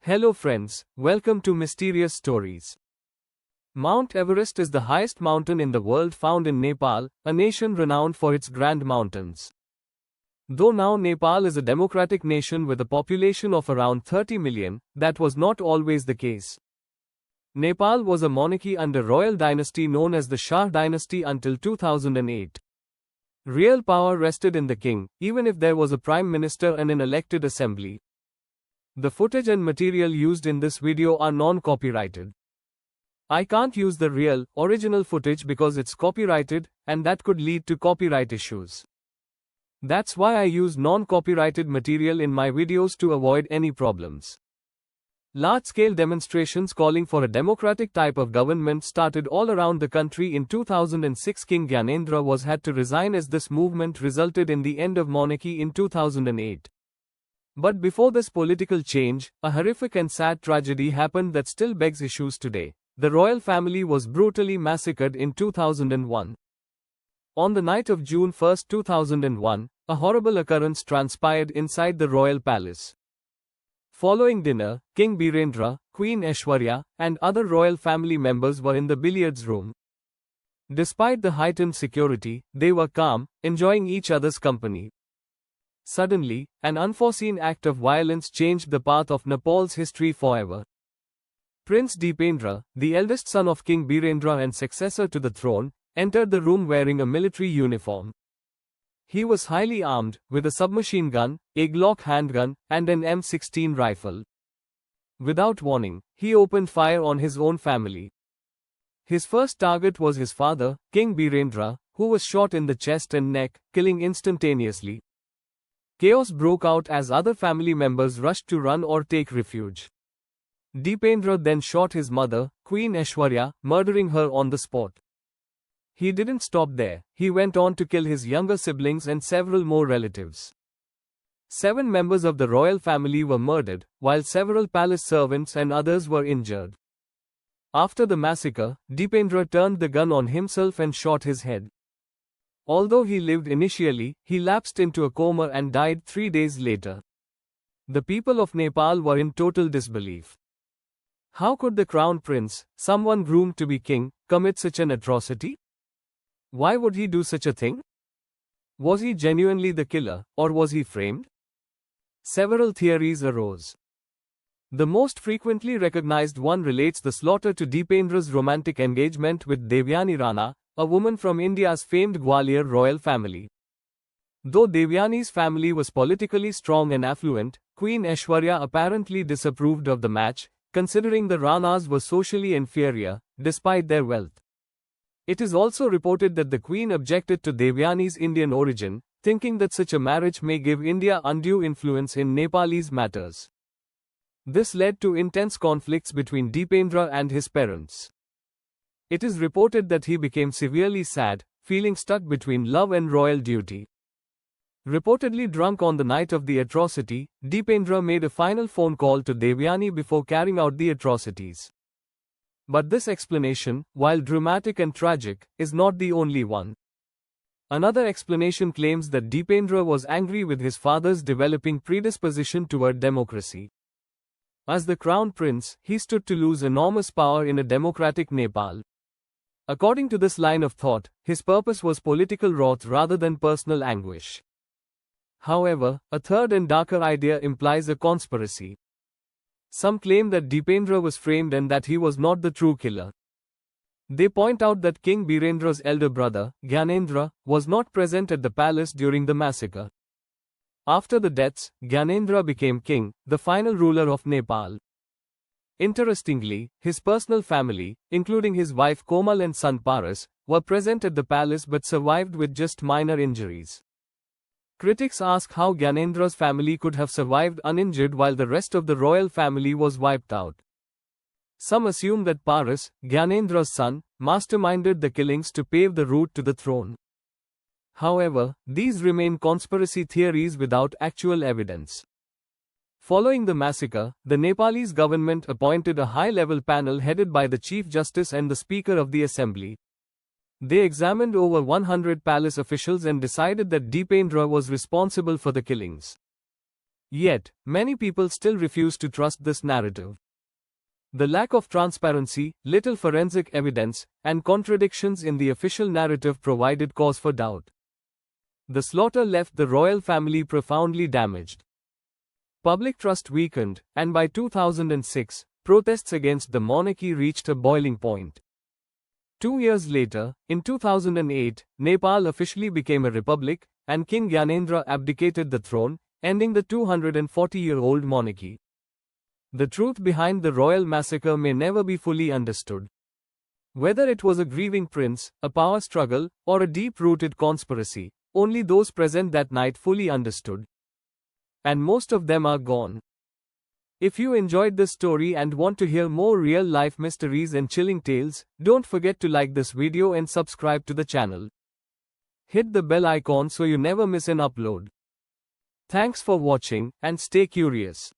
Hello friends, welcome to Mysterious Stories. Mount Everest is the highest mountain in the world, found in Nepal, a nation renowned for its grand mountains. Though now Nepal is a democratic nation with a population of around 30 million, that was not always the case. Nepal was a monarchy under royal dynasty known as the Shah dynasty until 2008. Real power rested in the king, even if there was a prime minister and an elected assembly. The footage and material used in this video are non-copyrighted. I can't use the real, original footage because it's copyrighted, and that could lead to copyright issues. That's why I use non-copyrighted material in my videos to avoid any problems. Large-scale demonstrations calling for a democratic type of government started all around the country in 2006. King Birendra was had to resign as this movement resulted in the end of monarchy in 2008. But before this political change, a horrific and sad tragedy happened that still begs issues today. The royal family was brutally massacred in 2001. On the night of June 1, 2001, a horrible occurrence transpired inside the royal palace. Following dinner, King Birendra, Queen Aishwarya, and other royal family members were in the billiards room. Despite the heightened security, they were calm, enjoying each other's company. Suddenly, an unforeseen act of violence changed the path of Nepal's history forever. Prince Dipendra, the eldest son of King Birendra and successor to the throne, entered the room wearing a military uniform. He was highly armed, with a submachine gun, a Glock handgun, and an M16 rifle. Without warning, he opened fire on his own family. His first target was his father, King Birendra, who was shot in the chest and neck, killing instantaneously. Chaos broke out as other family members rushed to run or take refuge. Dipendra then shot his mother, Queen Aishwarya, murdering her on the spot. He didn't stop there, he went on to kill his younger siblings and several more relatives. 7 members of the royal family were murdered, while several palace servants and others were injured. After the massacre, Dipendra turned the gun on himself and shot his head. Although he lived initially, he lapsed into a coma and died 3 days later. The people of Nepal were in total disbelief. How could the crown prince, someone groomed to be king, commit such an atrocity? Why would he do such a thing? Was he genuinely the killer, or was he framed? Several theories arose. The most frequently recognized one relates the slaughter to Dipendra's romantic engagement with Devyani Rana, a woman from India's famed Gwalior royal family. Though Devyani's family was politically strong and affluent, Queen Aishwarya apparently disapproved of the match, considering the Ranas were socially inferior, despite their wealth. It is also reported that the queen objected to Devyani's Indian origin, thinking that such a marriage may give India undue influence in Nepalese matters. This led to intense conflicts between Dipendra and his parents. It is reported that he became severely sad, feeling stuck between love and royal duty. Reportedly drunk on the night of the atrocity, Dipendra made a final phone call to Devyani before carrying out the atrocities. But this explanation, while dramatic and tragic, is not the only one. Another explanation claims that Dipendra was angry with his father's developing predisposition toward democracy. As the crown prince, he stood to lose enormous power in a democratic Nepal. According to this line of thought, his purpose was political wrath rather than personal anguish. However, a third and darker idea implies a conspiracy. Some claim that Dipendra was framed and that he was not the true killer. They point out that King Birendra's elder brother, Gyanendra, was not present at the palace during the massacre. After the deaths, Gyanendra became king, the final ruler of Nepal. Interestingly, his personal family, including his wife Komal and son Paras, were present at the palace but survived with just minor injuries. Critics ask how Gyanendra's family could have survived uninjured while the rest of the royal family was wiped out. Some assume that Paras, Gyanendra's son, masterminded the killings to pave the route to the throne. However, these remain conspiracy theories without actual evidence. Following the massacre, the Nepalese government appointed a high-level panel headed by the Chief Justice and the Speaker of the Assembly. They examined over 100 palace officials and decided that Dipendra was responsible for the killings. Yet, many people still refuse to trust this narrative. The lack of transparency, little forensic evidence, and contradictions in the official narrative provided cause for doubt. The slaughter left the royal family profoundly damaged. Public trust weakened, and by 2006, protests against the monarchy reached a boiling point. 2 years later, in 2008, Nepal officially became a republic, and King Birendra abdicated the throne, ending the 240-year-old monarchy. The truth behind the royal massacre may never be fully understood. Whether it was a grieving prince, a power struggle, or a deep-rooted conspiracy, only those present that night fully understood. And most of them are gone. If you enjoyed this story and want to hear more real-life mysteries and chilling tales, don't forget to like this video and subscribe to the channel. Hit the bell icon so you never miss an upload. Thanks for watching, and stay curious.